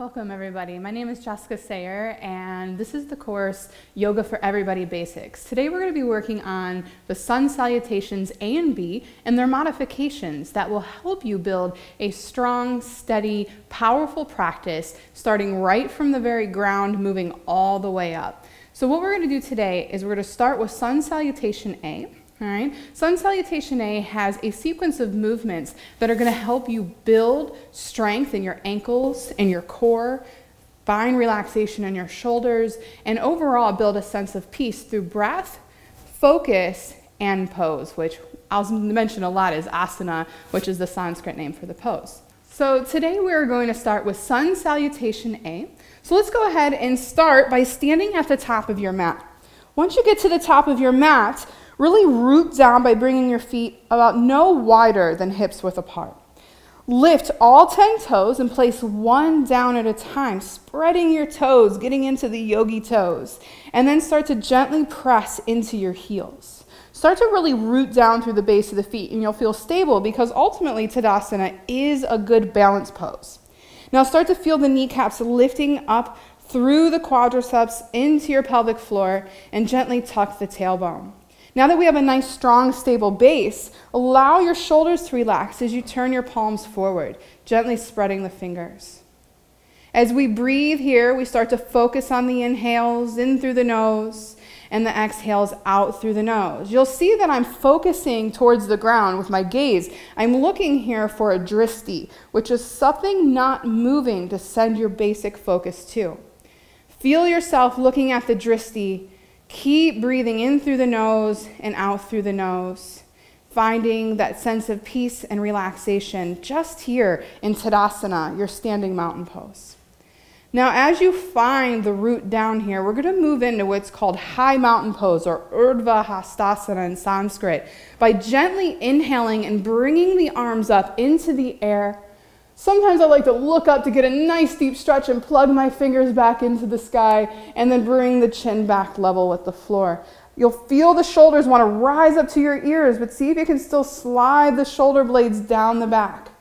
Welcome everybody. My name is Jessica Sayre and this is the course Yoga for Everybody Basics. Today we're going to be working on the Sun Salutations A and B and their modifications that will help you build a strong, steady, powerful practice starting right from the very ground, moving all the way up. So what we're going to do today is we're going to start with Sun Salutation A. All right. Sun Salutation A has a sequence of movements that are going to help you build strength in your ankles and your core, find relaxation in your shoulders, and overall build a sense of peace through breath, focus, and pose, which I'll mention a lot is asana, which is the Sanskrit name for the pose. So today we're going to start with Sun Salutation A. So let's go ahead and start by standing at the top of your mat. Once you get to the top of your mat, really root down by bringing your feet about no wider than hips width apart. Lift all 10 toes and place one down at a time, spreading your toes, getting into the yogi toes, and then start to gently press into your heels. Start to really root down through the base of the feet and you'll feel stable because ultimately Tadasana is a good balance pose. Now start to feel the kneecaps lifting up through the quadriceps into your pelvic floor and gently tuck the tailbone. Now that we have a nice, strong, stable base, allow your shoulders to relax as you turn your palms forward, gently spreading the fingers. As we breathe here, we start to focus on the inhales in through the nose and the exhales out through the nose. You'll see that I'm focusing towards the ground with my gaze. I'm looking here for a dristi, which is something not moving to send your basic focus to. Feel yourself looking at the dristi. Keep breathing in through the nose and out through the nose, finding that sense of peace and relaxation just here in Tadasana, your standing mountain pose. Now, as you find the root down here, we're going to move into what's called high mountain pose or Urdhva Hastasana in Sanskrit by gently inhaling and bringing the arms up into the air. Sometimes I like to look up to get a nice deep stretch and plug my fingers back into the sky and then bring the chin back level with the floor. You'll feel the shoulders want to rise up to your ears, but see if you can still slide the shoulder blades down the back.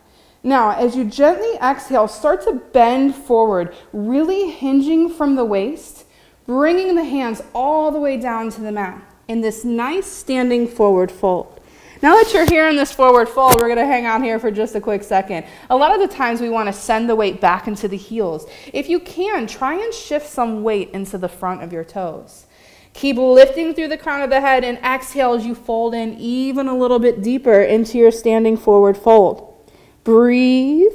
Now, as you gently exhale, start to bend forward, really hinging from the waist, bringing the hands all the way down to the mat in this nice standing forward fold. Now that you're here in this forward fold, we're going to hang out here for just a quick second. A lot of the times we want to send the weight back into the heels. If you can, try and shift some weight into the front of your toes. Keep lifting through the crown of the head and exhale as you fold in even a little bit deeper into your standing forward fold. Breathe.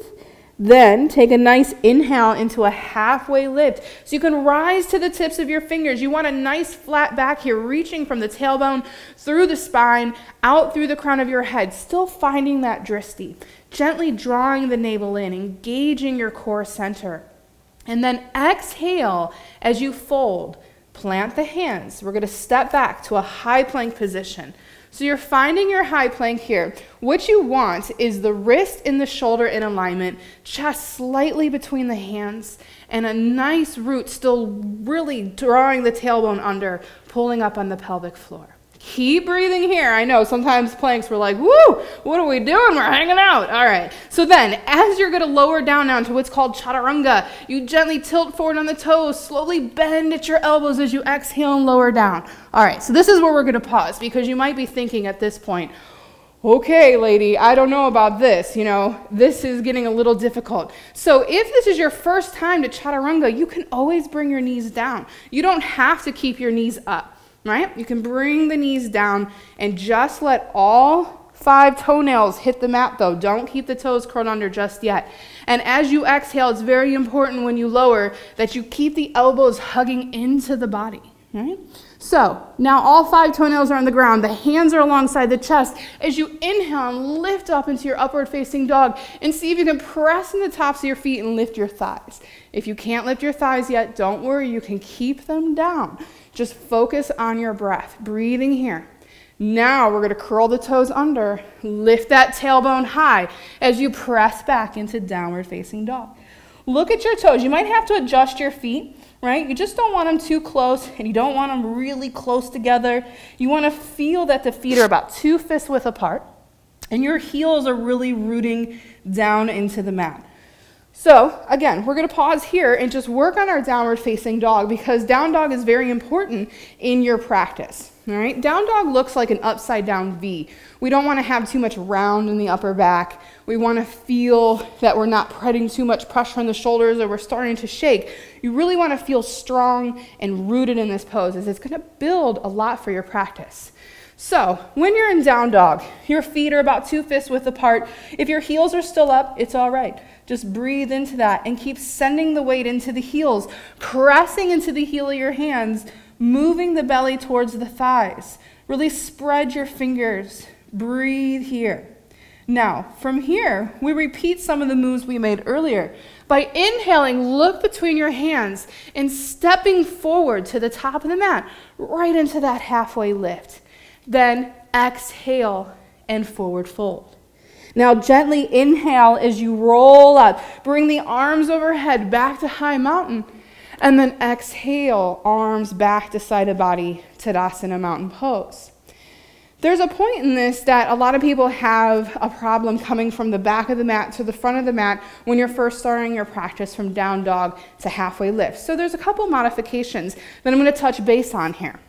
Then take a nice inhale into a halfway lift so you can rise to the tips of your fingers. You want a nice flat back here, reaching from the tailbone through the spine, out through the crown of your head, still finding that dristi. Gently drawing the navel in, engaging your core center. And then exhale as you fold. Plant the hands. We're going to step back to a high plank position. So you're finding your high plank here. What you want is the wrist and the shoulder in alignment, chest slightly between the hands, and a nice root still really drawing the tailbone under, pulling up on the pelvic floor. Keep breathing here. I know sometimes planks we're like, woo, what are we doing? We're hanging out. All right. So then as you're going to lower down now into what's called Chaturanga, you gently tilt forward on the toes, slowly bend at your elbows as you exhale and lower down. All right. So this is where we're going to pause because you might be thinking at this point, okay, lady, I don't know about this. You know, this is getting a little difficult. So if this is your first time to Chaturanga, you can always bring your knees down. You don't have to keep your knees up. Right? You can bring the knees down and just let all 5 toenails hit the mat though. Don't keep the toes curled under just yet. And as you exhale, it's very important when you lower that you keep the elbows hugging into the body. Right? So now all 5 toenails are on the ground. The hands are alongside the chest. As you inhale and lift up into your upward facing dog and see if you can press in the tops of your feet and lift your thighs. If you can't lift your thighs yet, don't worry. You can keep them down. Just focus on your breath, breathing here. Now we're going to curl the toes under, lift that tailbone high as you press back into downward facing dog. Look at your toes. You might have to adjust your feet, right? You just don't want them too close and you don't want them really close together. You want to feel that the feet are about 2 fist width apart and your heels are really rooting down into the mat. So again, we're going to pause here and just work on our downward facing dog, because down dog is very important in your practice. All right, down dog looks like an upside down V. We don't want to have too much round in the upper back. We want to feel that we're not putting too much pressure on the shoulders or we're starting to shake. You really want to feel strong and rooted in this pose, as it's going to build a lot for your practice. So when you're in down dog, your feet are about 2 fists width apart. If your heels are still up, it's all right. Just breathe into that and keep sending the weight into the heels, pressing into the heel of your hands, moving the belly towards the thighs. Really spread your fingers. Breathe here. Now, from here, we repeat some of the moves we made earlier. By inhaling, look between your hands and stepping forward to the top of the mat, right into that halfway lift. Then exhale and forward fold. Now gently inhale as you roll up. Bring the arms overhead back to high mountain. And then exhale, arms back to side of body, Tadasana mountain pose. There's a point in this that a lot of people have a problem coming from the back of the mat to the front of the mat when you're first starting your practice from down dog to halfway lift. So there's a couple modifications that I'm going to touch base on here.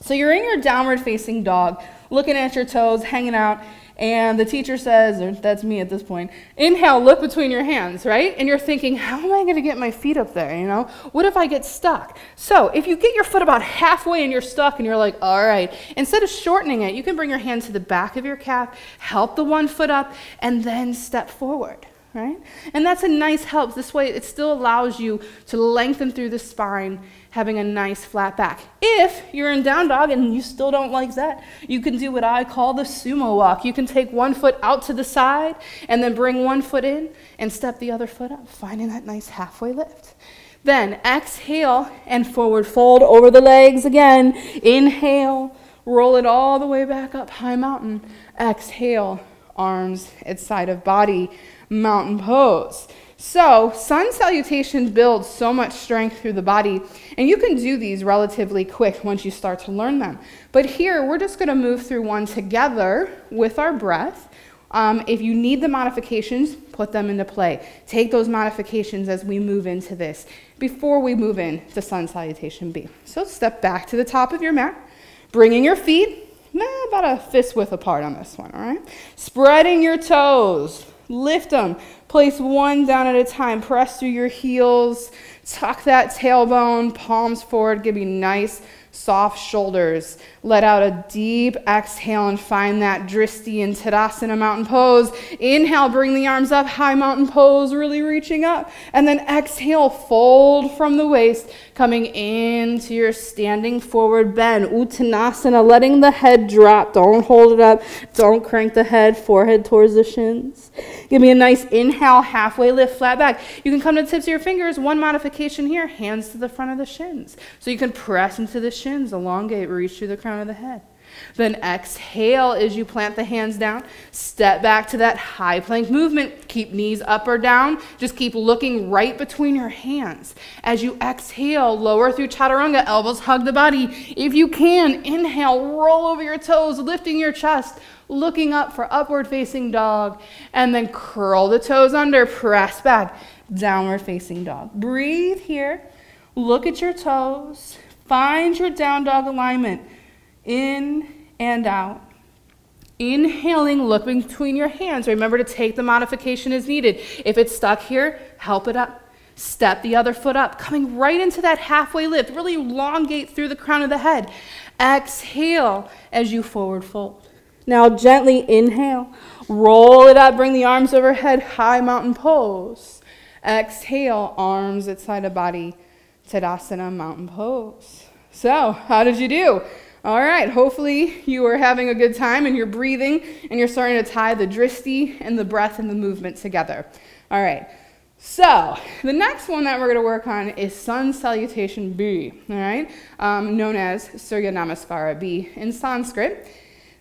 So you're in your downward facing dog, looking at your toes, hanging out, and the teacher says, or that's me at this point, inhale, look between your hands, right? And you're thinking, how am I going to get my feet up there, you know? What if I get stuck? So if you get your foot about halfway and you're stuck and you're like, all right, instead of shortening it, you can bring your hand to the back of your calf, help the one foot up, and then step forward. Right? And that's a nice help. This way it still allows you to lengthen through the spine, having a nice flat back. If you're in down dog and you still don't like that, you can do what I call the Sumo Walk. You can take one foot out to the side and then bring one foot in and step the other foot up, finding that nice halfway lift. Then exhale and forward fold over the legs again. Inhale, roll it all the way back up, high mountain. Exhale, arms at side of body, mountain pose. So sun salutation builds so much strength through the body, and you can do these relatively quick once you start to learn them. But here we're just going to move through one together with our breath. If you need the modifications, put them into play. Take those modifications as we move into this before we move into sun salutation B. So step back to the top of your mat, bringing your feet about a fist width apart on this one, all right? Spreading your toes. Lift them. Place one down at a time. Press through your heels. Tuck that tailbone. Palms forward. Give you nice, soft shoulders. Let out a deep exhale and find that Dristi in Tadasana mountain pose. Inhale, bring the arms up. High mountain pose, really reaching up. And then exhale, fold from the waist, coming into your standing forward bend. Uttanasana, letting the head drop. Don't hold it up. Don't crank the head, forehead towards the shins. Give me a nice inhale, halfway lift, flat back. You can come to the tips of your fingers. One modification here, hands to the front of the shins. So you can press into the shins, elongate, reach through the crown of the head. Then exhale as you plant the hands down. Step back to that high plank movement. Keep knees up or down. Just keep looking right between your hands. As you exhale, lower through Chaturanga, elbows hug the body. If you can, inhale, roll over your toes, lifting your chest, looking up for upward facing dog, and then curl the toes under, press back, downward facing dog. Breathe here. Look at your toes. Find your down dog alignment. In and out. Inhaling, look between your hands. Remember to take the modification as needed. If it's stuck here, help it up. Step the other foot up, coming right into that halfway lift. Really elongate through the crown of the head. Exhale as you forward fold. Now gently inhale. Roll it up, bring the arms overhead, high mountain pose. Exhale, arms at side of body, Tadasana mountain pose. So, how did you do? All right, hopefully you are having a good time and you're breathing and you're starting to tie the Dristi and the breath and the movement together. All right, so the next one that we're going to work on is Sun Salutation B, all right, known as Surya Namaskara B in Sanskrit.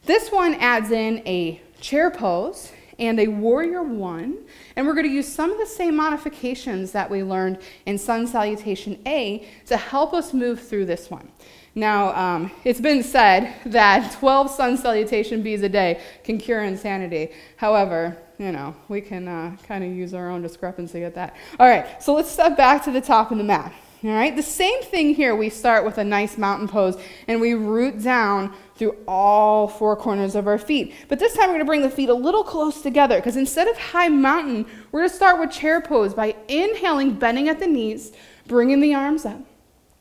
This one adds in a chair pose and a warrior one, and we're going to use some of the same modifications that we learned in Sun Salutation A to help us move through this one. Now, it's been said that 12 sun salutation Bs a day can cure insanity. However, you know, we can kind of use our own discrepancy at that. All right, so let's step back to the top of the mat. All right, the same thing here. We start with a nice mountain pose and we root down through all four corners of our feet. But this time we're going to bring the feet a little close together because instead of high mountain, we're going to start with chair pose by inhaling, bending at the knees, bringing the arms up.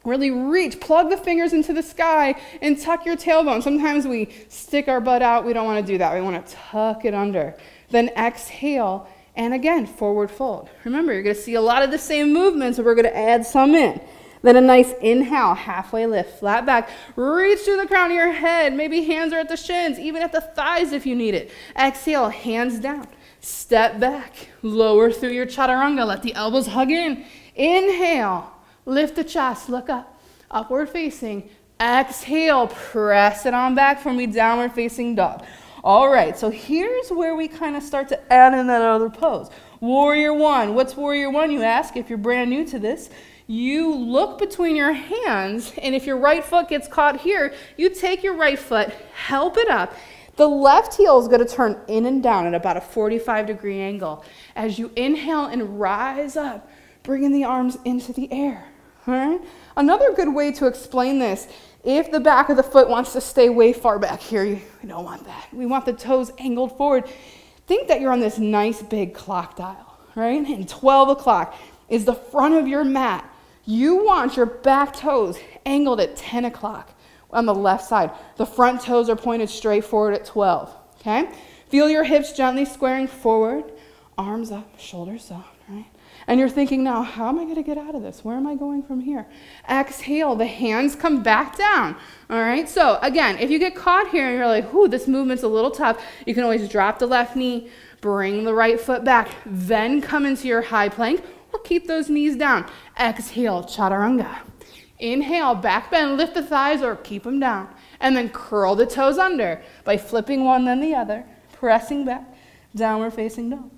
Really reach, plug the fingers into the sky and tuck your tailbone. Sometimes we stick our butt out. We don't want to do that. We want to tuck it under. Then exhale. And again, forward fold. Remember, you're going to see a lot of the same movements, but we're going to add some in. Then a nice inhale, halfway lift, flat back. Reach through the crown of your head. Maybe hands are at the shins, even at the thighs if you need it. Exhale, hands down. Step back. Lower through your chaturanga. Let the elbows hug in. Inhale, lift the chest, look up. Upward facing. Exhale, press it on back for me, downward facing dog. All right, so here's where we kind of start to add in that other pose. Warrior one. What's warrior one, you ask, if you're brand new to this? You look between your hands, and if your right foot gets caught here, you take your right foot, help it up. The left heel is going to turn in and down at about a 45-degree angle. As you inhale and rise up, bringing the arms into the air. All right? Another good way to explain this, if the back of the foot wants to stay way far back here, we don't want that. We want the toes angled forward. Think that you're on this nice big clock dial, right? And 12 o'clock is the front of your mat. You want your back toes angled at 10 o'clock on the left side. The front toes are pointed straight forward at 12, okay? Feel your hips gently squaring forward, arms up, shoulders up, right? And you're thinking now, how am I going to get out of this? Where am I going from here? Exhale, the hands come back down. All right, so again, if you get caught here and you're like, ooh, this movement's a little tough, you can always drop the left knee, bring the right foot back, then come into your high plank or keep those knees down. Exhale, chaturanga. Inhale, back bend, lift the thighs or keep them down. And then curl the toes under by flipping one then the other, pressing back, downward facing dog.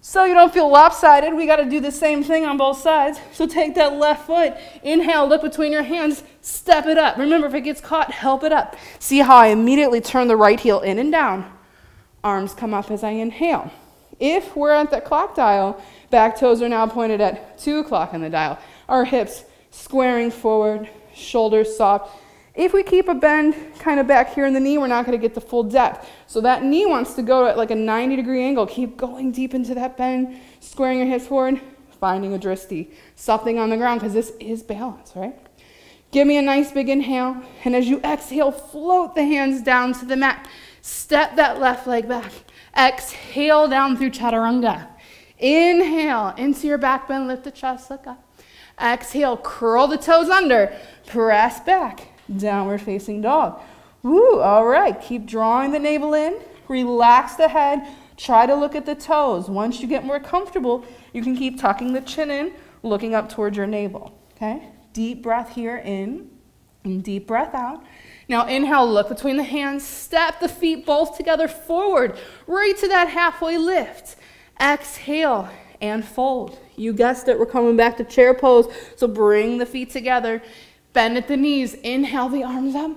So you don't feel lopsided, we got to do the same thing on both sides. So take that left foot, inhale, look between your hands, step it up. Remember, if it gets caught, help it up. See how I immediately turn the right heel in and down. Arms come up as I inhale. If we're at the clock dial, back toes are now pointed at 2 o'clock on the dial. Our hips squaring forward, shoulders soft. If we keep a bend kind of back here in the knee, we're not going to get the full depth. So that knee wants to go at like a 90-degree angle. Keep going deep into that bend, squaring your hips forward, finding a dristi, something on the ground, because this is balance, right? Give me a nice big inhale, and as you exhale, float the hands down to the mat. Step that left leg back. Exhale down through chaturanga. Inhale into your back bend, lift the chest, look up. Exhale, curl the toes under, press back. Downward facing dog. Woo, all right, keep drawing the navel in, relax the head, try to look at the toes. Once you get more comfortable, you can keep tucking the chin in, looking up towards your navel, okay? Deep breath here in, and deep breath out. Now inhale, look between the hands, step the feet both together forward, right to that halfway lift. Exhale and fold. You guessed it, we're coming back to chair pose, so bring the feet together. Bend at the knees, inhale the arms up,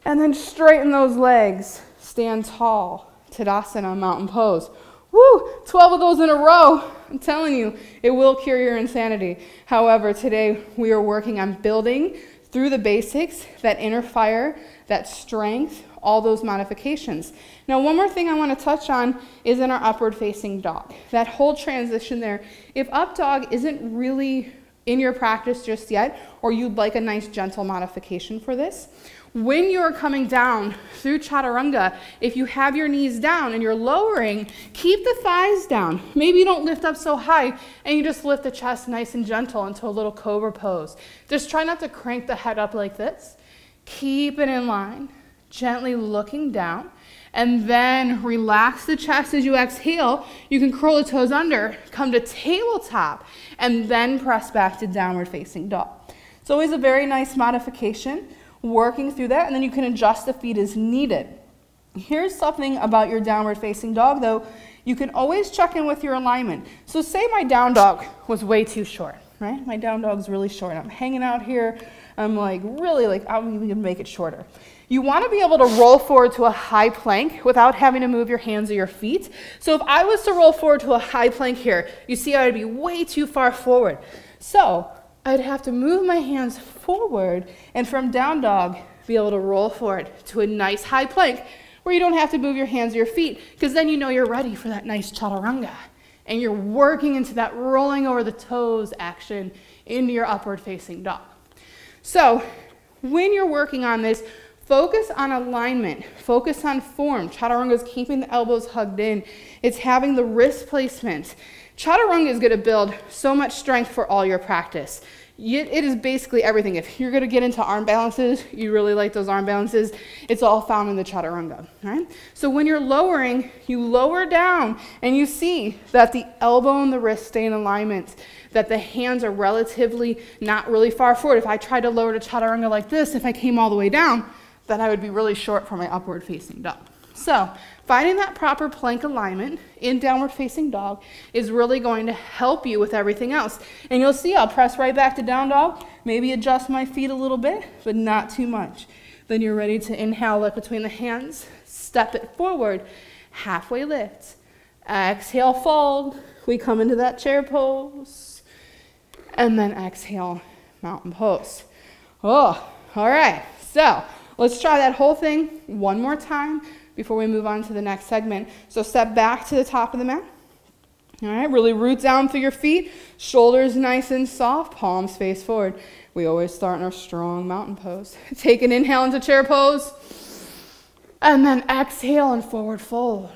and then straighten those legs. Stand tall, Tadasana, mountain pose. Woo, 12 of those in a row. I'm telling you, it will cure your insanity. However, today we are working on building through the basics, that inner fire, that strength, all those modifications. Now, one more thing I want to touch on is in our upward facing dog. That whole transition there. If up dog isn't really in your practice just yet, or you'd like a nice gentle modification for this, when you're coming down through chaturanga, if you have your knees down and you're lowering, keep the thighs down. Maybe you don't lift up so high and you just lift the chest nice and gentle into a little cobra pose. Just try not to crank the head up like this. Keep it in line, gently looking down, and then relax the chest as you exhale. You can curl the toes under, come to tabletop, and then press back to downward facing dog. It's always a very nice modification, working through that, and then you can adjust the feet as needed. Here's something about your downward facing dog though. You can always check in with your alignment. So say my down dog was way too short, right? My down dog's really short. I'm hanging out here. I'm like, really like, I'm even gonna make it shorter. You want to be able to roll forward to a high plank without having to move your hands or your feet. So if I was to roll forward to a high plank here, you see I would be way too far forward. So I'd have to move my hands forward and from down dog, be able to roll forward to a nice high plank where you don't have to move your hands or your feet, because then you know you're ready for that nice chaturanga. And you're working into that rolling over the toes action into your upward facing dog. So when you're working on this, focus on alignment, focus on form. Chaturanga is keeping the elbows hugged in. It's having the wrist placement. Chaturanga is going to build so much strength for all your practice. It is basically everything. If you're going to get into arm balances, you really like those arm balances, it's all found in the chaturanga, right? So when you're lowering, you lower down and you see that the elbow and the wrist stay in alignment, that the hands are relatively not really far forward. If I tried to lower to chaturanga like this, if I came all the way down, then I would be really short for my upward facing dog. So finding that proper plank alignment in downward facing dog is really going to help you with everything else. And you'll see I'll press right back to down dog, maybe adjust my feet a little bit, but not too much. Then you're ready to inhale, look between the hands, step it forward, halfway lift. Exhale, fold. We come into that chair pose. And then exhale, mountain pose. Oh, all right. So let's try that whole thing one more time before we move on to the next segment. So step back to the top of the mat. All right, really root down through your feet, shoulders nice and soft, palms face forward. We always start in our strong mountain pose. Take an inhale into chair pose, and then exhale and forward fold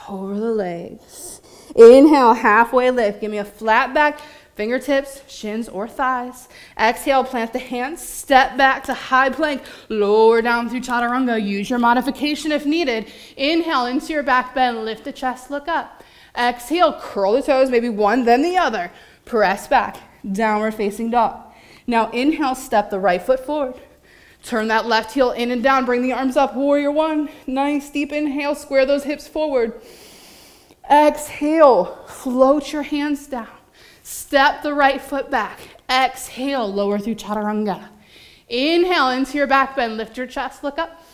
over the legs. Inhale, halfway lift. Give me a flat back, fingertips, shins, or thighs. Exhale, plant the hands, step back to high plank, lower down through chaturanga. Use your modification if needed. Inhale into your back bend, lift the chest, look up. Exhale, curl the toes, maybe one, then the other. Press back, downward facing dog. Now inhale, step the right foot forward. Turn that left heel in and down, bring the arms up, warrior one. Nice deep inhale, square those hips forward. Exhale, float your hands down. Step the right foot back. Exhale, lower through chaturanga. Inhale into your back bend. Lift your chest, look up.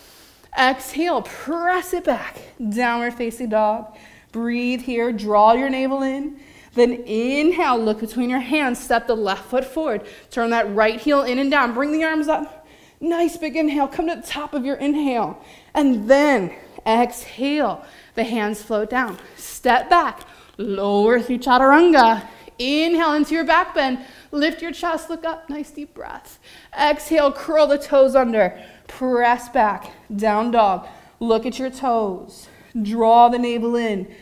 Exhale, press it back. Downward facing dog. Breathe here, draw your navel in. Then inhale, look between your hands. Step the left foot forward. Turn that right heel in and down. Bring the arms up. Nice big inhale. Come to the top of your inhale. And then exhale. The hands float down. Step back. Lower through chaturanga. Inhale into your back bend. Lift your chest, look up. Nice deep breath. Exhale, curl the toes under. Press back, down dog. Look at your toes. Draw the navel in.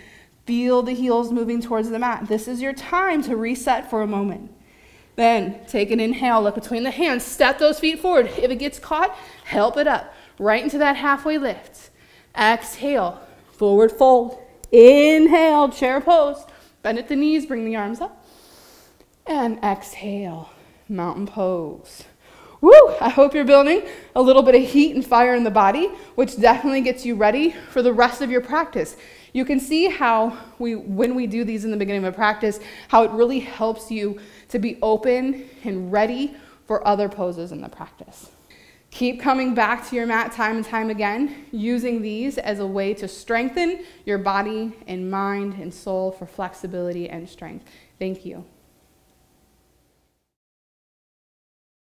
Feel the heels moving towards the mat. This is your time to reset for a moment. Then take an inhale, look between the hands. Step those feet forward. If it gets caught, help it up. Right into that halfway lift. Exhale, forward fold. Inhale, chair pose. Bend at the knees, bring the arms up. And exhale, mountain pose. Woo! I hope you're building a little bit of heat and fire in the body, which definitely gets you ready for the rest of your practice. You can see how when we do these in the beginning of a practice, how it really helps you to be open and ready for other poses in the practice. Keep coming back to your mat time and time again, using these as a way to strengthen your body and mind and soul for flexibility and strength. Thank you.